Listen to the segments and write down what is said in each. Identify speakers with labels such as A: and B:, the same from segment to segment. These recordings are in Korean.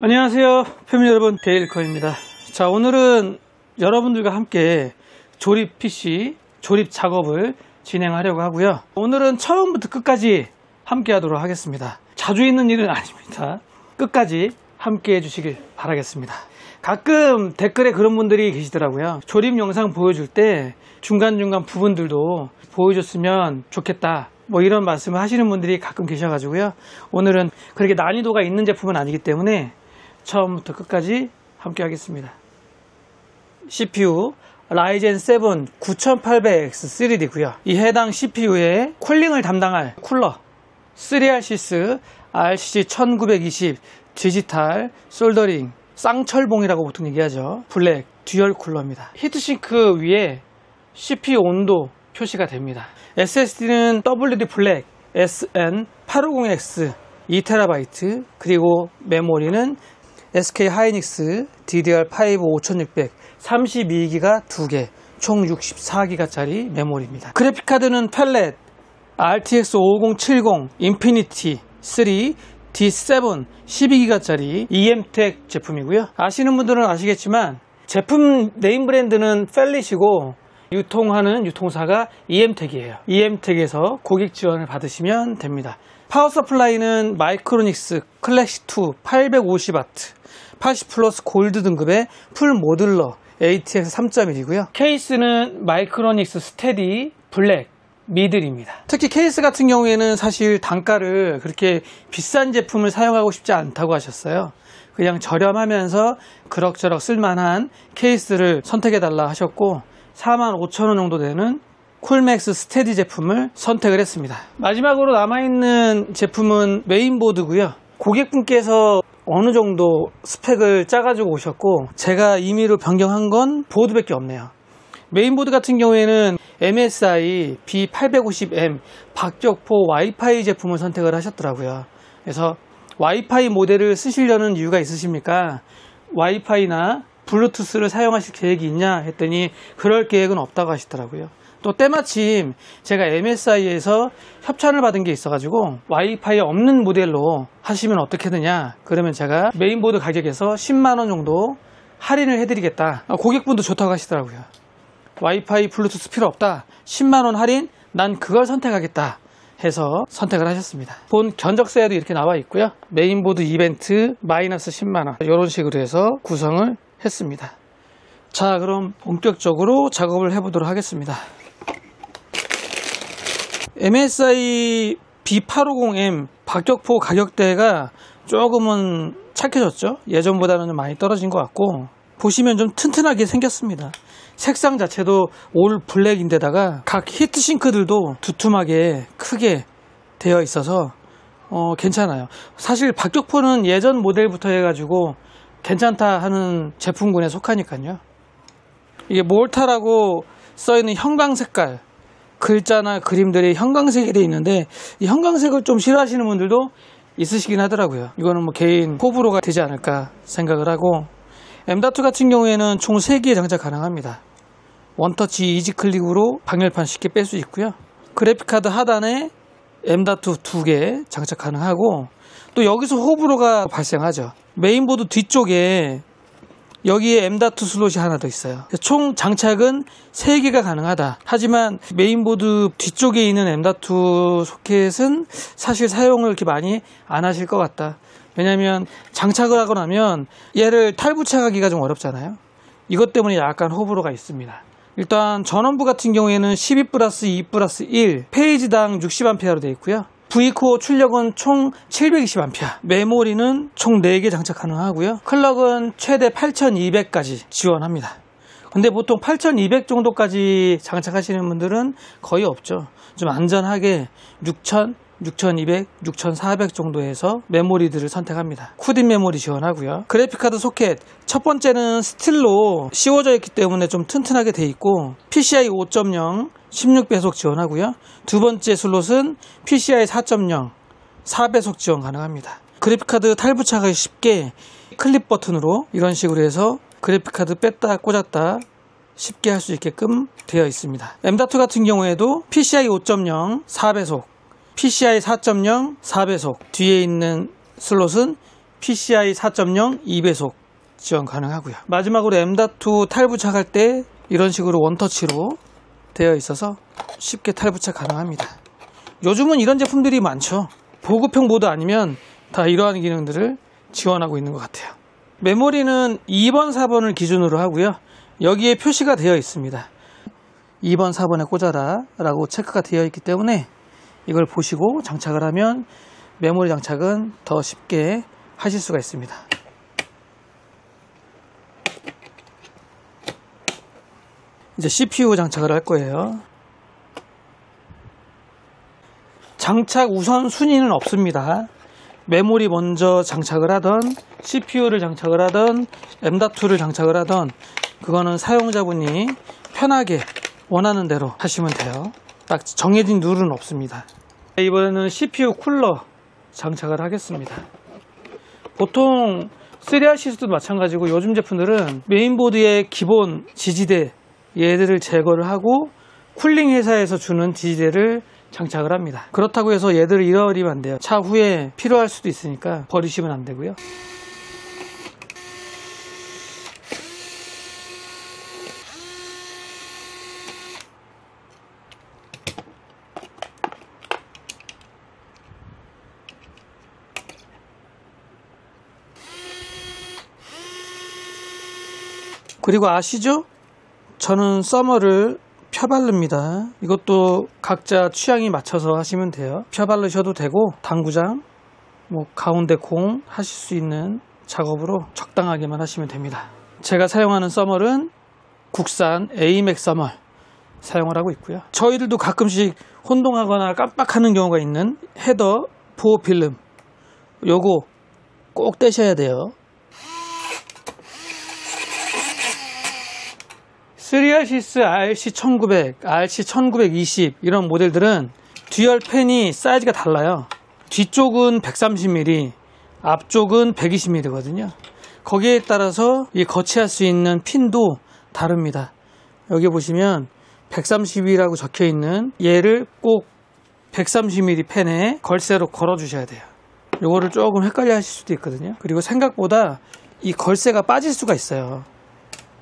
A: 안녕하세요 패밀리 여러분, 데일리커입니다. 자, 오늘은 여러분들과 함께 조립 PC 조립 작업을 진행하려고 하고요. 오늘은 처음부터 끝까지 함께 하도록 하겠습니다. 자주 있는 일은 아닙니다. 끝까지 함께 해주시길 바라겠습니다. 가끔 댓글에 그런 분들이 계시더라고요. 조립 영상 보여줄 때 중간중간 부분들도 보여줬으면 좋겠다, 뭐 이런 말씀을 하시는 분들이 가끔 계셔가지고요. 오늘은 그렇게 난이도가 있는 제품은 아니기 때문에 처음부터 끝까지 함께 하겠습니다. CPU 라이젠 7 9800X3D고요. 이 해당 CPU의 쿨링을 담당할 쿨러 3RCS RCC1920 디지털 솔더링 쌍철봉이라고 보통 얘기하죠. 블랙 듀얼 쿨러입니다. 히트싱크 위에 CPU 온도 표시가 됩니다. SSD는 WD 블랙 SN850X 2TB, 그리고 메모리는 SK 하이닉스 DDR5 5600 32기가 2개, 총 64기가짜리 메모리입니다. 그래픽카드는 펠렛 RTX 5070 인피니티 3 D7 12기가짜리 EMTEC 제품이고요. 아시는 분들은 아시겠지만 제품 네임 브랜드는 펠릿이고 유통하는 유통사가 EMTEC이에요. EMTEC에서 고객 지원을 받으시면 됩니다. 파워 서플라이는 마이크로닉스 클래식2 850W 80 플러스 골드 등급의 풀 모듈러 ATX 3.1이고요. 케이스는 마이크로닉스 스테디 블랙 미들입니다. 특히 케이스 같은 경우에는 사실 단가를 그렇게 비싼 제품을 사용하고 싶지 않다고 하셨어요. 그냥 저렴하면서 그럭저럭 쓸만한 케이스를 선택해달라 하셨고 45,000원 정도 되는 쿨맥스 스테디 제품을 선택을 했습니다. 마지막으로 남아있는 제품은 메인보드고요. 고객분께서 어느 정도 스펙을 짜가지고 오셨고 제가 임의로 변경한 건 보드밖에 없네요. 메인보드 같은 경우에는 MSI B850M 박격포 와이파이 제품을 선택을 하셨더라고요. 그래서 와이파이 모델을 쓰시려는 이유가 있으십니까? 와이파이나 블루투스를 사용하실 계획이 있냐 했더니 그럴 계획은 없다고 하시더라고요. 또 때마침 제가 MSI에서 협찬을 받은 게 있어가지고 와이파이 없는 모델로 하시면 어떻게 되냐, 그러면 제가 메인보드 가격에서 10만원 정도 할인을 해드리겠다. 고객분도 좋다고 하시더라고요. 와이파이 블루투스 필요 없다, 10만원 할인, 난 그걸 선택하겠다 해서 선택을 하셨습니다. 본 견적서에도 이렇게 나와 있고요. 메인보드 이벤트 마이너스 10만원 이런 식으로 해서 구성을 했습니다. 자, 그럼 본격적으로 작업을 해보도록 하겠습니다. MSI B850M 박격포 가격대가 조금은 착해졌죠. 예전보다는 많이 떨어진 것 같고 보시면 좀 튼튼하게 생겼습니다. 색상 자체도 올 블랙인데다가 각 히트싱크들도 두툼하게 크게 되어 있어서 괜찮아요. 사실 박격포는 예전 모델부터 해가지고 괜찮다 하는 제품군에 속하니까요. 이게 몰타라고 써있는 형광색깔 글자나 그림들이 형광색이 되어 있는데 이 형광색을 좀 싫어하시는 분들도 있으시긴 하더라고요. 이거는 뭐 개인 호불호가 되지 않을까 생각을 하고, M.2 같은 경우에는 총 3개 장착 가능합니다. 원터치 이지 클릭으로 방열판 쉽게 뺄 수 있고요. 그래픽카드 하단에 M.2 2개 장착 가능하고, 또 여기서 호불호가 발생하죠. 메인보드 뒤쪽에 여기에 M.2 슬롯이 하나 더 있어요. 총 장착은 3개가 가능하다. 하지만 메인보드 뒤쪽에 있는 M.2 소켓은 사실 사용을 이렇게 많이 안 하실 것 같다. 왜냐면 장착을 하고 나면 얘를 탈부착하기가 좀 어렵잖아요. 이것 때문에 약간 호불호가 있습니다. 일단 전원부 같은 경우에는 12+2+1 페이지당 60A로 되어 있고요. V코어 출력은 총 720A, 메모리는 총 4개 장착 가능하고요. 클럭은 최대 8200까지 지원합니다. 근데 보통 8200 정도까지 장착하시는 분들은 거의 없죠. 좀 안전하게 6000, 6200, 6400 정도에서 메모리들을 선택합니다. 쿠딘 메모리 지원하고요. 그래픽카드 소켓 첫 번째는 스틸로 씌워져 있기 때문에 좀 튼튼하게 돼 있고 PCI 5.0 16배속 지원하고요. 두 번째 슬롯은 PCI 4.0 4배속 지원 가능합니다. 그래픽카드 탈부착하기 쉽게 클립 버튼으로 이런 식으로 해서 그래픽카드 뺐다 꽂았다 쉽게 할 수 있게끔 되어 있습니다. M.2 같은 경우에도 PCI 5.0 4배속 PCI 4.0 4배속 뒤에 있는 슬롯은 PCI 4.0 2배속 지원 가능하고요. 마지막으로 M.2 탈부착할 때 이런 식으로 원터치로 되어 있어서 쉽게 탈부착 가능합니다. 요즘은 이런 제품들이 많죠. 보급형 보드 아니면 다 이러한 기능들을 지원하고 있는 것 같아요. 메모리는 2번, 4번을 기준으로 하고요. 여기에 표시가 되어 있습니다. 2번, 4번에 꽂아라 라고 체크가 되어 있기 때문에 이걸 보시고 장착을 하면 메모리 장착은 더 쉽게 하실 수가 있습니다. 이제 CPU 장착을 할 거예요. 장착 우선 순위는 없습니다. 메모리 먼저 장착을 하던, CPU를 장착을 하던, M.2를 장착을 하던, 그거는 사용자분이 편하게 원하는 대로 하시면 돼요. 딱 정해진 룰은 없습니다. 이번에는 CPU 쿨러 장착을 하겠습니다. 보통 3RC도 마찬가지고 요즘 제품들은 메인보드의 기본 지지대 얘들을 제거를 하고 쿨링 회사에서 주는 지지대를 장착을 합니다. 그렇다고 해서 얘들을 잃어버리면 안 돼요. 차후에 필요할 수도 있으니까 버리시면 안 되고요. 그리고 아시죠? 저는 서머를 펴바릅니다. 이것도 각자 취향에 맞춰서 하시면 돼요. 펴바르셔도 되고 당구장, 가운데 공 하실 수 있는 작업으로 적당하게만 하시면 됩니다. 제가 사용하는 서멀은 국산 AMAC 서멀 사용을 하고 있고요. 저희들도 가끔씩 혼동하거나 깜빡하는 경우가 있는 헤더 보호 필름, 요거 꼭 떼셔야 돼요. 3RCS RC1900, RC1920 이런 모델들은 듀얼 팬이 사이즈가 달라요. 뒤쪽은 130mm, 앞쪽은 120mm거든요. 거기에 따라서 이 거치할 수 있는 핀도 다릅니다. 여기 보시면 130이라고 적혀 있는 얘를 꼭 130mm 팬에 걸쇠로 걸어 주셔야 돼요. 요거를 조금 헷갈려 하실 수도 있거든요. 그리고 생각보다 이 걸쇠가 빠질 수가 있어요.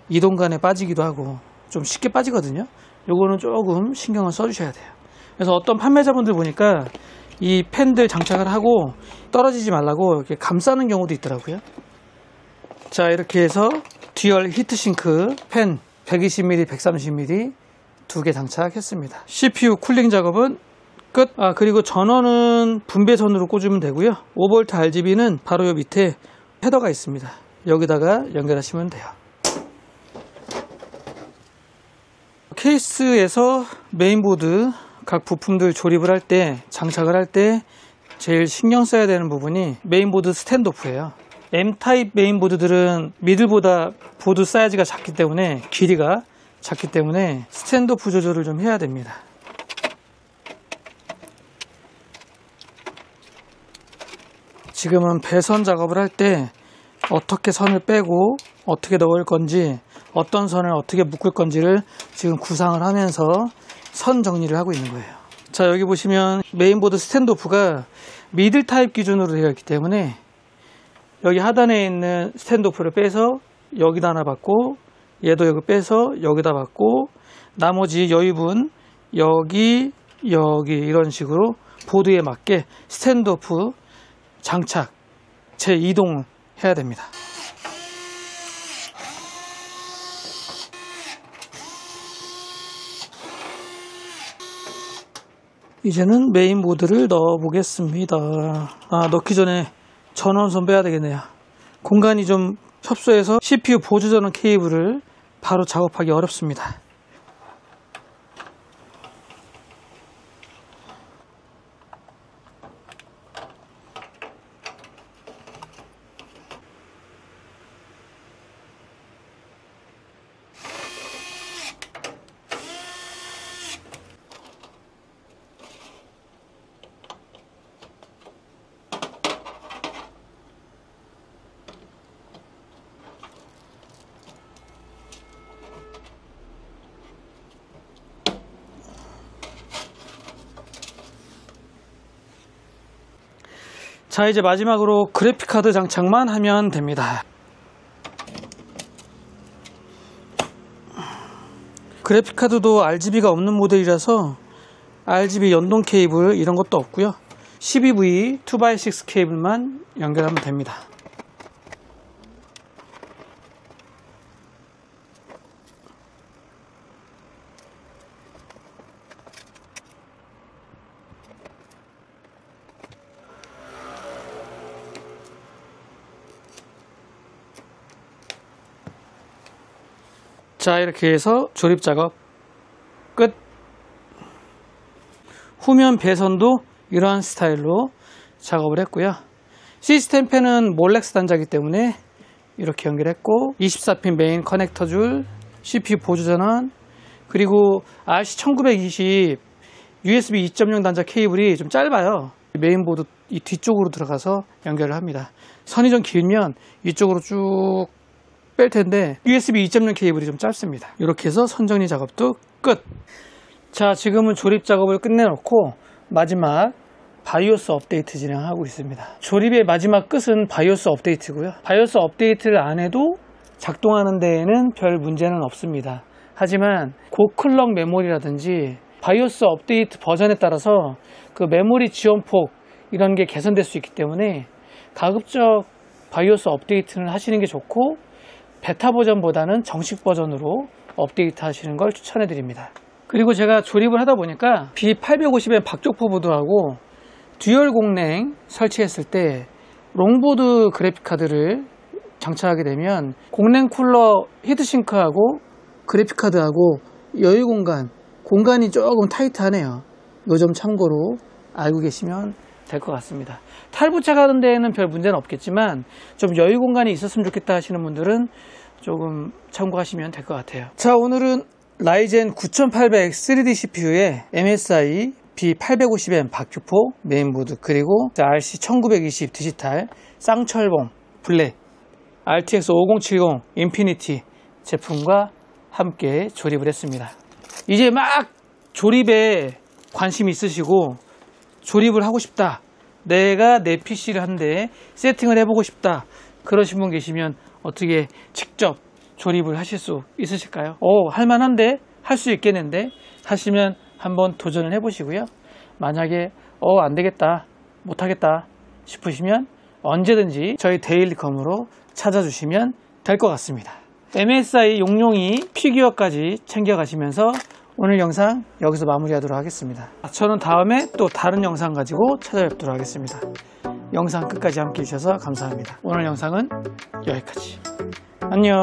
A: 이동간에 빠지기도 하고 좀 쉽게 빠지거든요. 요거는 조금 신경을 써주셔야 돼요. 그래서 어떤 판매자분들 보니까 이 팬들 장착을 하고 떨어지지 말라고 이렇게 감싸는 경우도 있더라고요. 자, 이렇게 해서 듀얼 히트싱크 팬 120mm, 130mm 두 개 장착했습니다. CPU 쿨링 작업은 끝. 그리고 전원은 분배선으로 꽂으면 되고요. 5V RGB는 바로 요 밑에 헤더가 있습니다. 여기다가 연결하시면 돼요. 케이스에서 메인보드 각 부품들 조립을 할 때, 장착을 할 때 제일 신경 써야 되는 부분이 메인보드 스탠드오프예요. M타입 메인보드들은 미들보다 보드 사이즈가 작기 때문에, 길이가 작기 때문에 스탠드오프 조절을 좀 해야 됩니다. 지금은 배선 작업을 할 때 어떻게 선을 빼고 어떻게 넣을 건지, 어떤 선을 어떻게 묶을 건지를 지금 구상을 하면서 선 정리를 하고 있는 거예요. 자, 여기 보시면 메인보드 스탠드오프가 미들 타입 기준으로 되어 있기 때문에 여기 하단에 있는 스탠드오프를 빼서 여기다 하나 받고, 얘도 여기 빼서 여기다 받고, 나머지 여유분 여기 이런 식으로 보드에 맞게 스탠드오프 장착 재이동을 해야 됩니다. 이제는 메인보드를 넣어 보겠습니다. 넣기 전에 전원선 빼야 되겠네요. 공간이 좀 협소해서 CPU 보조 전원 케이블을 바로 작업하기 어렵습니다. 자, 이제 마지막으로 그래픽카드 장착만 하면 됩니다. 그래픽카드도 RGB가 없는 모델이라서 RGB 연동 케이블 이런 것도 없고요. 12V 2x6 케이블만 연결하면 됩니다. 자, 이렇게 해서 조립 작업 끝. 후면 배선도 이러한 스타일로 작업을 했고요. 시스템 펜은 몰렉스 단자이기 때문에 이렇게 연결했고, 24핀 메인 커넥터 줄, CPU 보조 전원, 그리고 RC1920 USB 2.0 단자 케이블이 좀 짧아요. 메인보드 이 뒤쪽으로 들어가서 연결을 합니다. 선이 좀 길면 이쪽으로 쭉 뺄 텐데 USB 2.0 케이블이 좀 짧습니다. 이렇게 해서 선정리 작업도 끝. 자, 지금은 조립 작업을 끝내놓고 마지막 바이오스 업데이트 진행하고 있습니다. 조립의 마지막 끝은 바이오스 업데이트고요. 바이오스 업데이트를 안 해도 작동하는 데에는 별 문제는 없습니다. 하지만 고클럭 메모리라든지 바이오스 업데이트 버전에 따라서 그 메모리 지원폭 이런 게 개선될 수 있기 때문에 가급적 바이오스 업데이트는 하시는 게 좋고, 베타 버전보다는 정식 버전으로 업데이트 하시는 걸 추천해 드립니다. 그리고 제가 조립을 하다 보니까 B850의 박격포 보드하고 듀얼 공랭 설치했을 때 롱보드 그래픽카드를 장착하게 되면 공랭 쿨러 히트싱크하고 그래픽카드하고 여유 공간이 조금 타이트하네요. 이 점 참고로 알고 계시면 될 것 같습니다. 탈부착하는 데에는 별 문제는 없겠지만 좀 여유 공간이 있었으면 좋겠다 하시는 분들은 조금 참고하시면 될 것 같아요. 자, 오늘은 라이젠 9800 3D CPU에 MSI B850M 박격포 메인보드, 그리고 RC1920 디지털 쌍철봉 블랙 RTX 5070 인피니티 제품과 함께 조립을 했습니다. 이제 막 조립에 관심이 있으시고 조립을 하고 싶다, 내가 내 PC를 한데 세팅을 해보고 싶다, 그러신 분 계시면 어떻게 직접 조립을 하실 수 있으실까요? 할만한데? 할 수 있겠는데? 하시면 한번 도전을 해보시고요. 만약에 안되겠다, 못하겠다 싶으시면 언제든지 저희 데일리컴으로 찾아주시면 될 것 같습니다. MSI 용룡이 피규어까지 챙겨가시면서 오늘 영상 여기서 마무리하도록 하겠습니다. 저는 다음에 또 다른 영상 가지고 찾아뵙도록 하겠습니다. 영상 끝까지 함께 해주셔서 감사합니다. 오늘 영상은 여기까지. 안녕.